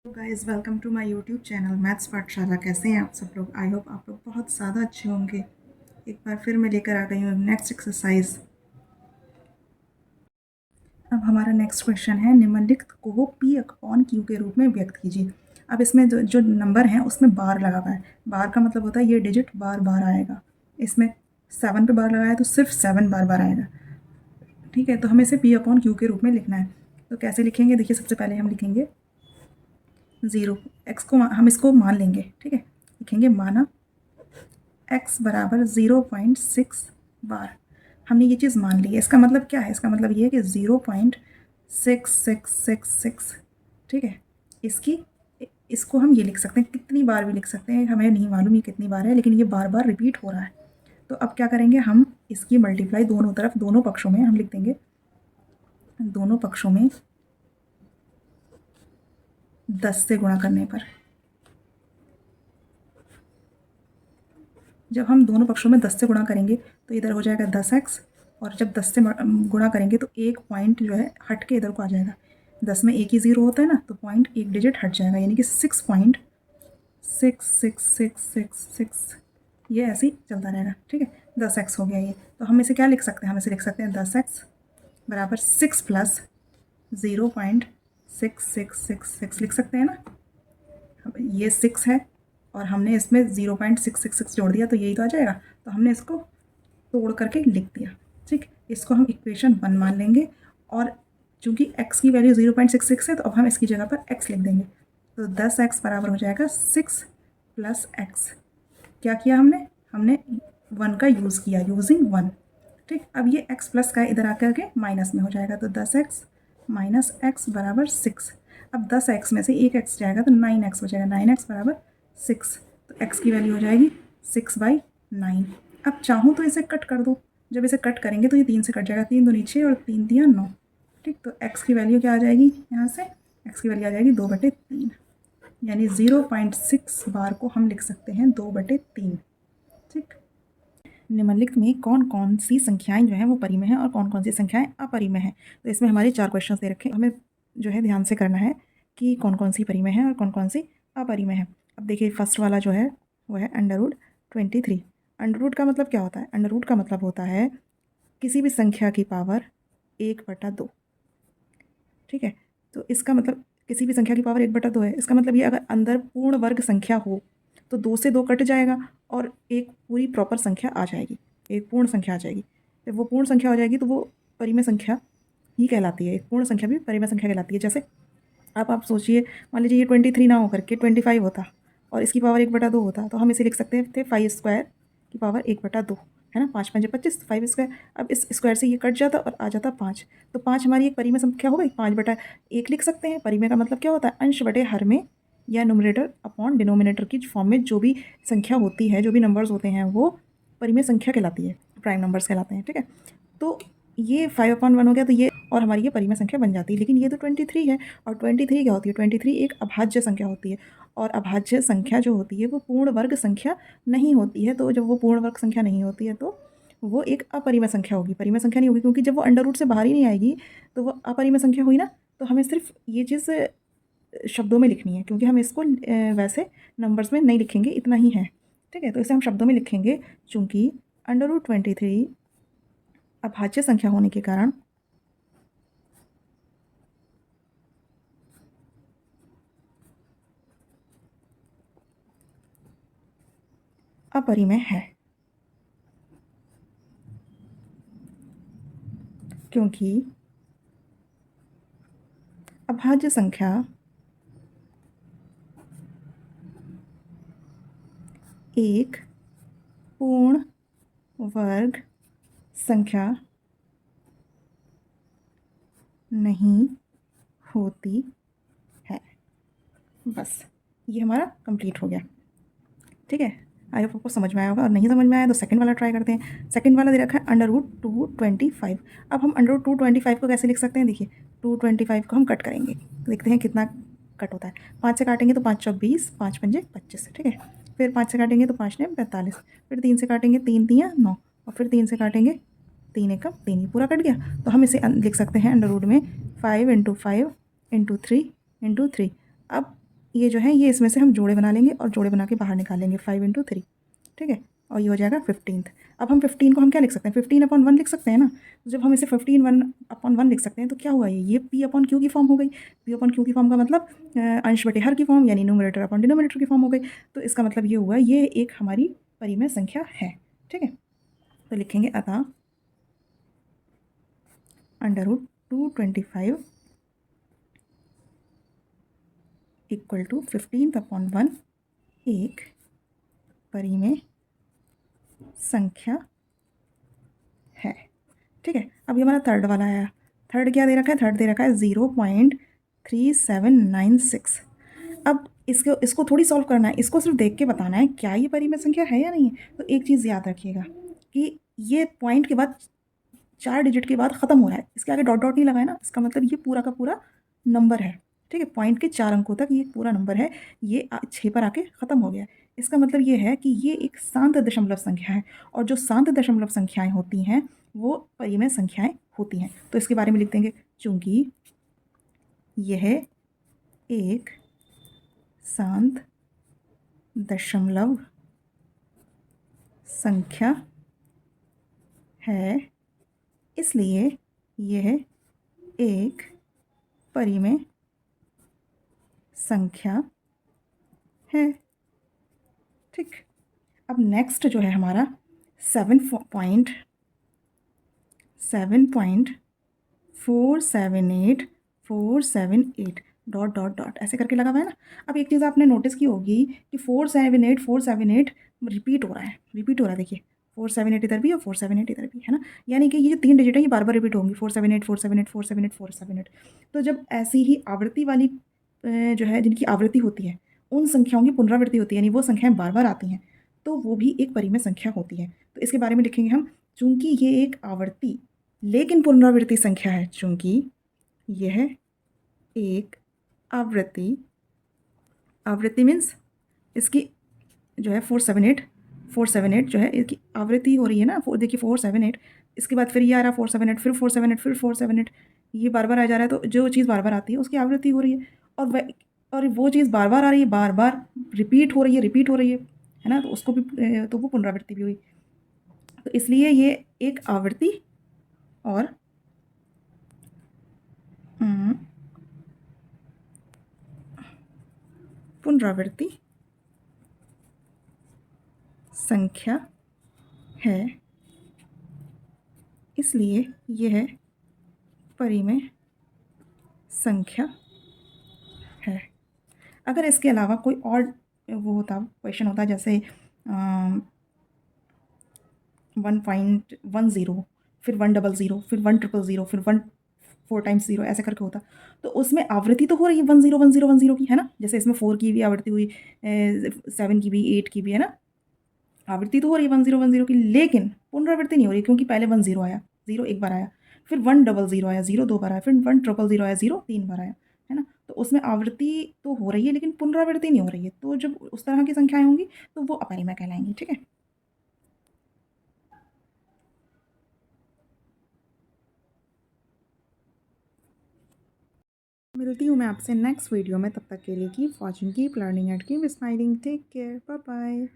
Guys welcome to my YouTube channel maths Pathshala. कैसे हैं आप सब लोग? आई होप आप लोग बहुत ज़्यादा अच्छे होंगे। एक बार फिर मैं लेकर आ गई हूँ नेक्स्ट एक्सरसाइज। अब हमारा नेक्स्ट क्वेश्चन है, निम्नलिखित को P अपॉन Q के रूप में व्यक्त कीजिए। अब इसमें जो नंबर हैं उसमें बार लगा हुआ है। बार का मतलब होता है ये डिजिट बार बार आएगा। इसमें 7 पे बार लगाया तो सिर्फ 7 बार बार आएगा। ठीक है, तो हमें इसे P अपॉन Q के रूप में लिखना है। तो कैसे लिखेंगे? देखिए, सबसे पहले हम लिखेंगे 0। x को हम इसको मान लेंगे। ठीक है, लिखेंगे माना x बराबर 0.6 बार। हमने ये चीज़ मान ली है। इसका मतलब क्या है? इसका मतलब ये है कि 0.6666। ठीक है, इसको हम ये लिख सकते हैं, कितनी बार भी लिख सकते हैं, हमें नहीं मालूम ये कितनी बार है, लेकिन ये बार बार रिपीट हो रहा है। तो अब क्या करेंगे, हम इसकी मल्टीप्लाई दोनों तरफ, दोनों पक्षों में हम लिख देंगे। दोनों पक्षों में 10 से गुणा करने पर, जब हम दोनों पक्षों में 10 से गुणा करेंगे तो इधर हो जाएगा 10x, और जब 10 से गुणा करेंगे तो एक पॉइंट जो है हट के इधर को आ जाएगा। 10 में एक ही ज़ीरो होता है ना, तो पॉइंट एक डिजिट हट जाएगा, यानी कि 6.66666। ये ऐसे ही चलता रहेगा। ठीक है, 10x हो गया ये। तो हम इसे क्या लिख सकते हैं? हम इसे लिख सकते हैं 10x बराबर 6 प्लस 0.6666 लिख सकते हैं ना। ये 6 है और हमने इसमें 0.666 जोड़ दिया, तो यही तो आ जाएगा। तो हमने इसको तोड़ करके लिख दिया। ठीक, इसको हम इक्वेशन 1 मान लेंगे, और चूंकि x की वैल्यू 0.66 है तो अब हम इसकी जगह पर x लिख देंगे। तो 10x बराबर हो जाएगा 6 प्लस x। क्या किया हमने? हमने 1 का यूज़ किया, यूजिंग 1। ठीक, अब ये x प्लस का इधर आकर के माइनस में हो जाएगा, तो 10x माइनस x बराबर 6। अब 10x में से एक x जाएगा तो 9x हो जाएगा, 9x बराबर 6। तो x की वैल्यू हो जाएगी 6/9। अब चाहूँ तो इसे कट कर दो। जब इसे कट करेंगे तो ये 3 से कट जाएगा, 3 दूनी 6 और 3 तिया 9। ठीक, तो x की वैल्यू क्या आ जाएगी? यहाँ से x की वैल्यू आ जाएगी 2/3, यानी 0.6 बार को हम लिख सकते हैं 2/3। ठीक, निम्नलिखित में कौन कौन सी संख्याएं जो हैं वो परिमेय हैं और कौन कौन सी संख्याएं अपरिमेय हैं। तो इसमें हमारे 4 क्वेश्चन दे रखे हैं, हमें जो है ध्यान से करना है कि कौन कौन सी परिमेय है और कौन कौन सी अपरिमेय है। अब देखिए, फर्स्ट वाला जो है वो है √23। अंडर का मतलब क्या होता है? अंडर का मतलब होता है किसी भी संख्या की पावर 1/2। ठीक है, तो इसका मतलब किसी भी संख्या की पावर 1/2 है। इसका मतलब ये, अगर अंदर पूर्ण वर्ग संख्या हो तो 2 से 2 कट जाएगा और एक पूरी प्रॉपर संख्या आ जाएगी, एक पूर्ण संख्या आ जाएगी। जब वो पूर्ण संख्या हो जाएगी तो वो परिमेय संख्या ही कहलाती है। एक पूर्ण संख्या भी परिमेय संख्या कहलाती है। जैसे आप सोचिए, मान लीजिए ये 23 ना होकर के 25 होता और इसकी पावर 1/2 होता, तो हम इसे लिख सकते थे 5² की पावर 1/2, है ना। 5 5 25, 5²। अब इस स्क्वायर से ये कट जाता और आ जाता 5, तो 5 हमारी एक परिमेय संख्या हो गई। 5/1 लिख सकते हैं। परिमेय का मतलब क्या होता है? अंश बटे हर में, या न्यूमरेटर अपॉन डिनोमिनेटर की फॉर्म में जो भी संख्या होती है, जो भी नंबर्स होते हैं, वो परिमेय संख्या कहलाती है, प्राइम नंबर्स कहलाते हैं। ठीक है, तो ये 5/1 हो गया, तो ये और हमारी ये परिमेय संख्या बन जाती है। लेकिन ये तो 23 है, और 23 क्या होती है? 23 एक अभाज्य संख्या होती है, और अभाज्य संख्या जो होती है वो पूर्ण वर्ग संख्या नहीं होती है। तो जब वो पूर्ण वर्ग संख्या नहीं होती है तो वो एक अपरिमेय संख्या होगी, परिमेय संख्या नहीं होगी, क्योंकि जब वो अंडर रूट से बाहर ही नहीं आएगी तो वो अपरिमेय संख्या हुई ना। तो हमें सिर्फ ये चीज़ शब्दों में लिखनी है, क्योंकि हम इसको वैसे नंबर्स में नहीं लिखेंगे, इतना ही है। ठीक है, तो इसे हम शब्दों में लिखेंगे, चूँकि √23 अभाज्य संख्या होने के कारण अपरिमेय है, क्योंकि अभाज्य संख्या एक पूर्ण वर्ग संख्या नहीं होती है। बस, ये हमारा कंप्लीट हो गया। ठीक है, आई होप आपको समझ में आया होगा, और नहीं समझ में आया तो सेकंड वाला ट्राई करते हैं। सेकंड वाला दे रखा है √225। अब हम √225 को कैसे लिख सकते हैं? देखिए, 225 को हम कट करेंगे, देखते हैं कितना कट होता है। 5 से काटेंगे तो 5 चौक 20, 5 पंजे 25। ठीक है, फिर 5 से काटेंगे तो 5 ने 45, फिर 3 से काटेंगे 3 तियाँ 9, और फिर 3 से काटेंगे 3 एकम 3, ही पूरा कट गया। तो हम इसे लिख सकते हैं अंडर रूट में 5 × 5 × 3 × 3। अब ये जो है ये इसमें से हम जोड़े बना लेंगे और जोड़े बना के बाहर निकालेंगे 5 × 3, ठीक है, और ये हो जाएगा 15th। अब हम 15 को हम क्या लिख सकते हैं, 15/1 लिख सकते हैं ना। तो जब हम इसे 15/1 लिख सकते हैं तो क्या हुआ, ये P/Q की फॉर्म हो गई। P/Q की फॉर्म का मतलब अंश बटे हर की फॉर्म, यानी न्यूमरेटर अपॉन डिनोमिनेटर की फॉर्म हो गई। तो इसका मतलब ये हुआ ये एक हमारी परिमेय संख्या है, ठीक है। तो लिखेंगे अतः √225 = 15/1 एक परिमेय संख्या है, ठीक है। अब ये हमारा थर्ड वाला आया। थर्ड क्या दे रखा है, थर्ड दे रखा है 0.3796। अब इसको थोड़ी सॉल्व करना है, इसको सिर्फ देख के बताना है क्या ये परिमेय संख्या है या नहीं है। तो एक चीज़ याद रखिएगा कि ये पॉइंट के बाद 4 डिजिट के बाद ख़त्म हो रहा है, इसके आगे डॉट डॉट नहीं लगाए ना, इसका मतलब ये पूरा का पूरा नंबर है, ठीक है। पॉइंट के 4 अंकों तक ये पूरा नंबर है, ये 6 पर आके ख़त्म हो गया है। इसका मतलब ये है कि ये एक शांत दशमलव संख्या है, और जो शांत दशमलव संख्याएं होती हैं वो परिमेय संख्याएं होती हैं। तो इसके बारे में लिख देंगे, चूंकि यह एक शांत दशमलव संख्या है, इसलिए यह एक परिमेय संख्या है, ठीक। अब नेक्स्ट जो है हमारा 7.478478 डॉट डॉट डॉट ऐसे करके लगा हुआ है ना। अब एक चीज़ आपने नोटिस की होगी कि 478 रिपीट हो रहा है, देखिए 478 इधर भी और 478 इधर भी, है ना। यानी कि ये जो 3 डिजिट है ये बार बार रिपीट होंगी, 478 478 478 478। तो जब ऐसी ही आवृत्ति वाली जो है जिनकी आवृत्ति होती है उन संख्याओं की पुनरावृत्ति होती है, यानी वो संख्याएं बार बार आती हैं, तो वो भी एक परिमेय संख्या होती है। तो इसके बारे में लिखेंगे हम, चूंकि ये एक आवर्ती लेकिन पुनरावृत्ति संख्या है, चूंकि यह एक आवृत्ति मीन्स इसकी जो है 478 जो है इसकी आवृत्ति हो रही है ना। देखिए 478, इसके बाद फिर ये आ रहा 478, फिर 478, फिर 478, ये बार बार आ जा रहा है। तो जो चीज़ बार बार आती है उसकी आवृत्ति हो रही है, और वो चीज़ बार बार आ रही है, बार बार रिपीट हो रही है ना, तो उसको भी तो वो पुनरावृत्ति भी हुई। तो इसलिए ये एक आवृत्ति और पुनरावृत्ति संख्या है, इसलिए यह परिमेय संख्या है। अगर इसके अलावा कोई और वो होता क्वेश्चन होता, जैसे 1.10 फिर 100 फिर 100 फिर 4 टाइम्स 0 ऐसे करके होता, तो उसमें आवृत्ति तो हो रही है 10 की, है ना। जैसे इसमें 4 की भी आवृत्ति हुई, 7 की भी, 8 की भी, है ना। आवृत्ति तो हो रही है 10 की, लेकिन पुनरावृत्ति नहीं हो रही, क्योंकि पहले 10 आया, 0 एक बार आया, फिर 100 आया, 0 2 बार आया, फिर 1000 आया, 0 3 बार आया, है ना। तो उसमें आवृत्ति तो हो रही है लेकिन पुनरावृत्ति नहीं हो रही है। तो जब उस तरह की संख्याएं होंगी तो वो अपरिमेय कहलाएंगी, ठीक है। मिलती हूँ मैं आपसे नेक्स्ट वीडियो में, तब तक के लिए keep watching, keep learning and keep smiling, take care, bye bye.